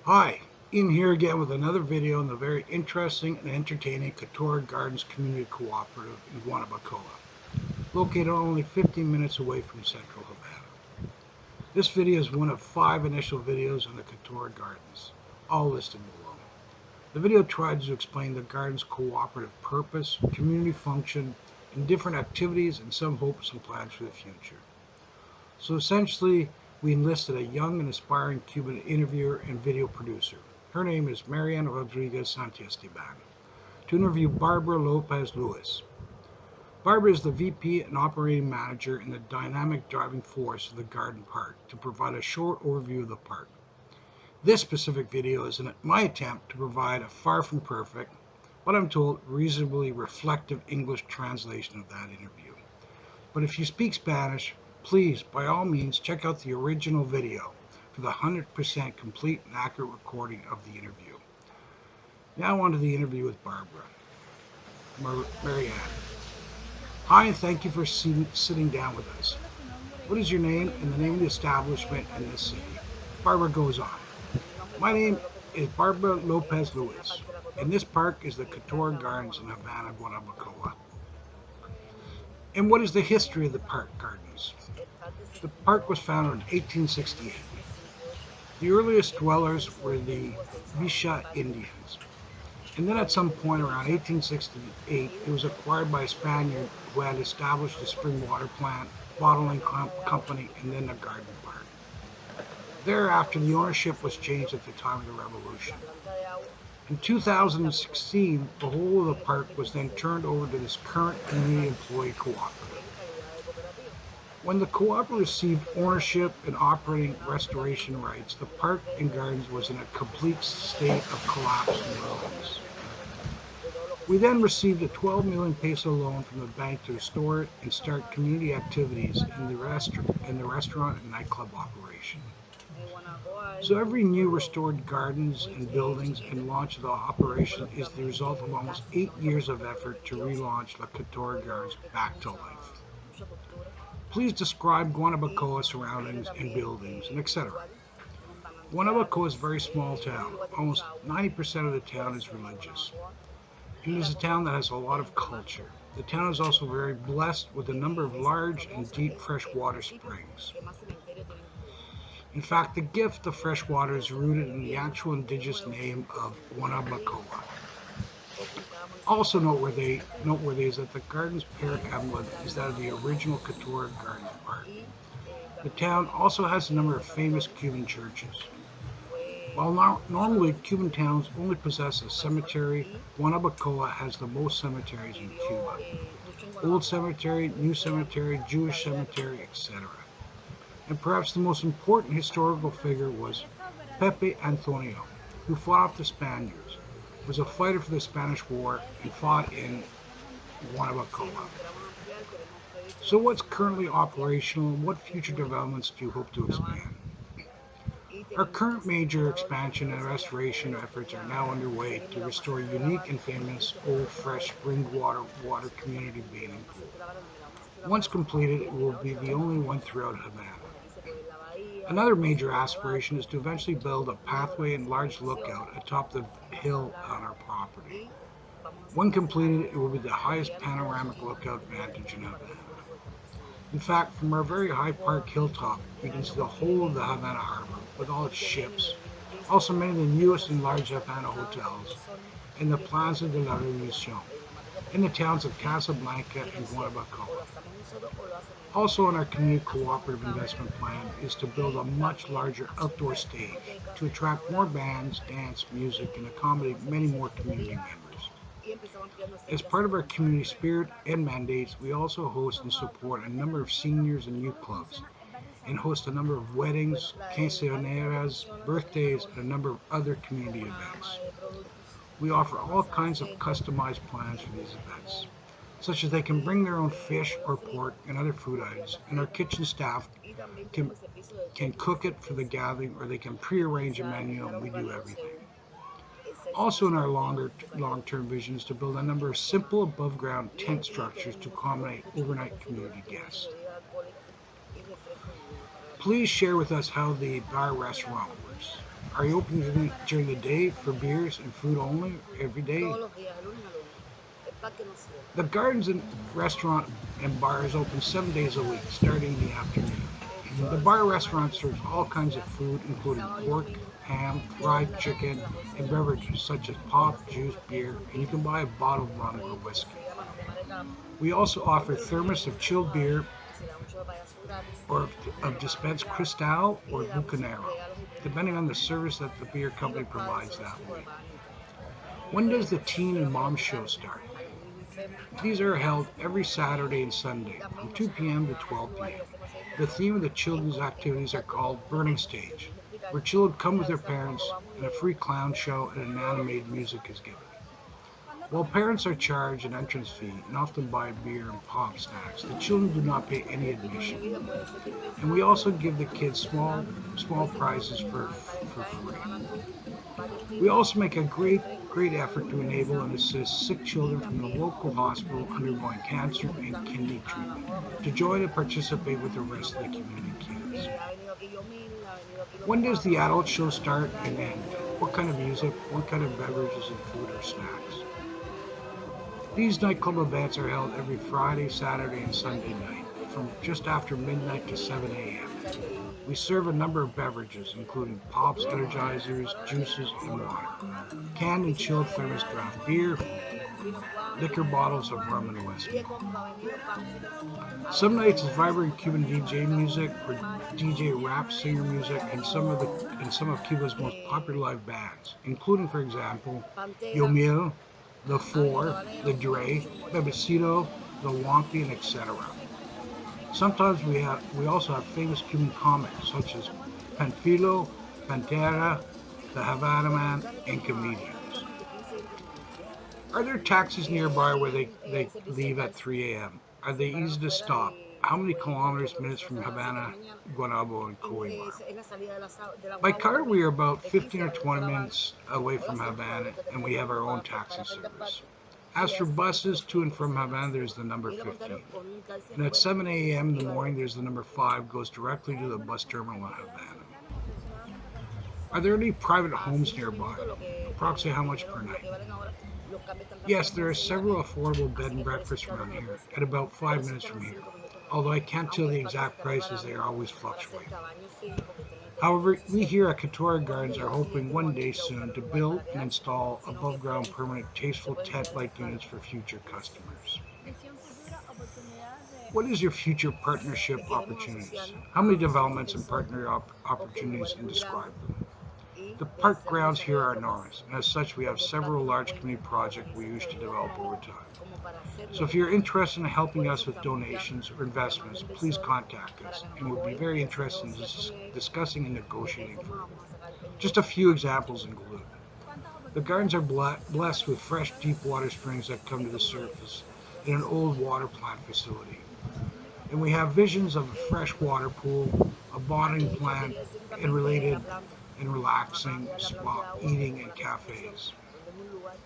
Hi, Ian here again with another video on the very interesting and entertaining Cotorra Gardens Community Cooperative in Guanabacoa, located only 15 minutes away from central Havana. This video is one of 5 initial videos on the Cotorra Gardens, all listed below. The video tries to explain the garden's cooperative purpose, community function, and different activities and some hopes and plans for the future. So essentially, we enlisted a young and aspiring Cuban interviewer and video producer. Her name is Mariana Rodriguez Santiesteban, to interview Barbara Lopez Lewis. Barbara is the VP and operating manager and the dynamic driving force of the garden park to provide a short overview of the park. This specific video is my attempt to provide a far from perfect, but I'm told reasonably reflective English translation of that interview. But if you speak Spanish, please, by all means, check out the original video for the 100% complete and accurate recording of the interview. Now on to the interview with Barbara. Marianne. Hi, and thank you for sitting down with us. What is your name and the name of the establishment in this city? Barbara goes on. My name is Barbara Lopez Lewis, and this park is the Cutorra Gardens in Havana, Guanabacoa. And what is the history of the park gardens? The park was founded in 1868. The earliest dwellers were the Visha Indians, and then at some point around 1868 it was acquired by a Spaniard who had established a spring water plant, bottling company, and then a garden park. Thereafter the ownership was changed at the time of the Revolution. In 2016, the whole of the park was then turned over to this current community employee cooperative. When the cooperative received ownership and operating restoration rights, the park and gardens was in a complete state of collapse and ruins. We then received a 12 million peso loan from the bank to restore it and start community activities in the restaurant and nightclub operation. So every new restored gardens and buildings and launch of the operation is the result of almost 8 years of effort to relaunch La Cotorra Gardens back to life. Please describe Guanabacoa surroundings and buildings, and etc. Guanabacoa is a very small town. Almost 90% of the town is religious. It is a town that has a lot of culture. The town is also very blessed with a number of large and deep freshwater springs. In fact, the gift of fresh water is rooted in the actual indigenous name of Guanabacoa. Also noteworthy is that the garden's parent emblem is that of the original Cotorra Gardens Park. The town also has a number of famous Cuban churches. While normally Cuban towns only possess a cemetery, Guanabacoa has the most cemeteries in Cuba. Old Cemetery, New Cemetery, Jewish Cemetery, etc. And perhaps the most important historical figure was Pepe Antonio, who fought off the Spaniards, was a fighter for the Spanish War, and fought in Guanabacoa. So what's currently operational and what future developments do you hope to expand? Our current major expansion and restoration efforts are now underway to restore unique and famous old fresh spring water community bathing pool. Once completed, it will be the only one throughout Havana. Another major aspiration is to eventually build a pathway and large lookout atop the hill on our property. When completed, it will be the highest panoramic lookout vantage in Havana. In fact, from our very high park hilltop, we can see the whole of the Havana harbor with all its ships, also many of the newest and large Havana hotels, and the Plaza de la Revolucion, in the towns of Casablanca and Guanabacoa. Also on our community cooperative investment plan is to build a much larger outdoor stage to attract more bands, dance, music, and accommodate many more community members. As part of our community spirit and mandates, we also host and support a number of seniors and youth clubs, and host a number of weddings, quinceañeras, birthdays, and a number of other community events. We offer all kinds of customized plans for these events, such as they can bring their own fish or pork and other food items, and our kitchen staff can, can cook it for the gathering, or they can pre-arrange a menu, and we do everything. Also in our long-term vision is to build a number of simple above-ground tent structures to accommodate overnight community guests. Please share with us how the bar restaurant works. Are you open during the day for beers and food only every day? Todos los días, de lunes a lunes. El parque no cierra. The gardens and restaurant and bars open 7 days a week, starting in the afternoon. The Todos los bar sábados y restaurant domingos serves all kinds se of hace. food, including Sábado y pork, domingo, ham, de 2 de fried la tarde chicken, hasta las 11 and de la noche. beverages such as Donde pop, hacemos un juice, beer, almuerzo and you can infantil buy a bottle of con un rum or proyecto que whiskey. se llama No quemar etapa, We also offer donde los niños thermos vienen of a chilled trabajar beer y se le da un show de payaso gratis, or un of niño paga una dispensed entrada Cristal y or le damos Bucanero, regalos y premios a depending cada on the niño. service that the beer Y company los padres provides son los that únicos que week. pagan entrada. When does the Entonces teen le and vamos a mom show explicar start? a los niños enfermos These are qué held hacer. every Saturday and Sunday También from 2 nosotros p.m. to llegamos a un 12 lugar y p.m. hacemos ese mismo The show theme of the children's en activities are contacto con called los Burning niños del Stage, mismo hospital where children come y le with their avisamos cuando parents vamos y and le a free llevamos. clown show and an animated music is given. While parents are charged an entrance fee and often buy beer and pop snacks, the children do not pay any El tipo de admission. bebida puede ser And we dispensado, also give the kids small artesanal, small puede ser corte prizes de for Valentine, de free. Manatú, varios We tipos, also make a refrescos, great effort to enable and exámenes assist sick y children from the también local hospital undergoing cancer nos and gustamos kidney a la treatment moda con los to niños. join and participate with the rest of the community kids. Ha venido aquí Yomil, ha venido aquí los When does the cuatro, adult show los start and Drivers, end? los What kind of Lease, music? What kind of beverages and food or snacks? These nightclub events are held every Friday, Saturday, and Sunday night from just after midnight to 7 a.m. We serve a number of beverages, including pops, energizers, juices, and water, canned and chilled thermos draft beer, Vino Cuamo liquor bottles of rum and y de whiskey. cómico ha venido Pánfilo, ha Some venido nights is vibrant Cuban DJ music or Mari, DJ rap singer music and some of Cuba's most popular eh, live bands, including, for example, Pantera, Yomil, The ha venido Four, The Tabanero, Dre, muchísimos artistas. Bebecito, The Wampi, and etc. Sometimes we also have famous Cuban comics such as Panfilo, Pantera, The Havana Bueno, en un Man, carretón and nos comedians. aproximadamente 15, 20 minutos. Are there taxis nearby where Hay they servicio de leave at taxi, 3 a.m.? Are se they paran easy to afuera stop? y How se many pueden ir kilometers, cuando minutes nosotros from cerramos a las 7 de la Havana, mañana. Guanabacoa, and Coimbra? Es la salida de la By guagua car, we también, are about de 15 15 or a directo a 20 la van, minutes away o la from 5 a Havana, directo and termina we el have our turno own para taxi frente al service. parque y As le for hace servicio a buses los to and clientes que from se vayan Havana, así. there's the number Y lo contrario, 15. coge un taxi And at afuera 7 a.m. in the y va morning, directo. there's the number 5, goes directly to the bus terminal in Havana. Are there any private A homes 5 nearby? minutos Approximately how much per lo night? que valen ahora, los cambios están Yes, cambiando there are enseguida, several affordable bed así and que por eso es breakfasts que ahora around no le puedo here decir. at about Por 5 eso minutes están from a here. 5 minutos nada Although más. I can't tell Aunque the el parque se exact está prices, they preparando always para hacer fluctuate. cabañas fijo, porque tienen el terreno However, casi we here seco. at Cotorra Donde Gardens are ya los hoping clientes no one van a day tener que buscar soon un to lugar build para and quedarse, install sino que above ground pronto permanent se tasteful pueden quedar tent en el like units parque. for future customers. Visión futura, oportunidades de What is your expansión. future partnership Que queremos opportunities? asociarnos How many a un centro developments and extensor partner porque el lugar opportunities es and muy describe grande them? y The park deseamos grounds here are desarrollarlo más. enormous, and as such, we have Donde el parque several nos large cuenta community con projects we wish to estabilidad develop over económica time. como para hacer So lo if que you're queremos. interested in Por helping eso us with estamos ya donations or llamando a investments, please inversores contact para us, que nos and we'll be apoyen very y así interested in negociar con ellos discussing and de qué negotiating forma further. vamos a sacar el Just a negocio few adelante. examples include ¿Cuántas the gardens are oportunidades se blessed with ofrecen? fresh, deep water springs that come to the Estos proyectos. surface in an Gracias. old water plant facility. Información de And we contacto. have visions of a fresh Eh, water pool, a bonding de hecho, plant, quería decirte and también que related la planta, and nos acaban de relaxing dar la planta spa de agua que eating tenemos and la construcción, cafes. donde es un lugar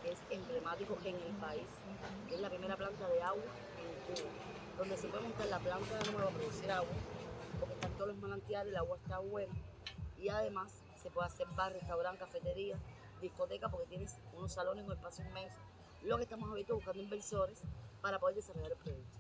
que es emblemático en el país, que es la primera planta de agua en Cuba, donde se puede montar la planta nueva a producir agua, porque están todos los manantiales, el agua está buena, y además se puede hacer bar, restaurante, cafetería, discoteca, porque tienes unos salones, un espacio inmenso. Lo que estamos ahorita buscando inversores para poder desarrollar el proyecto.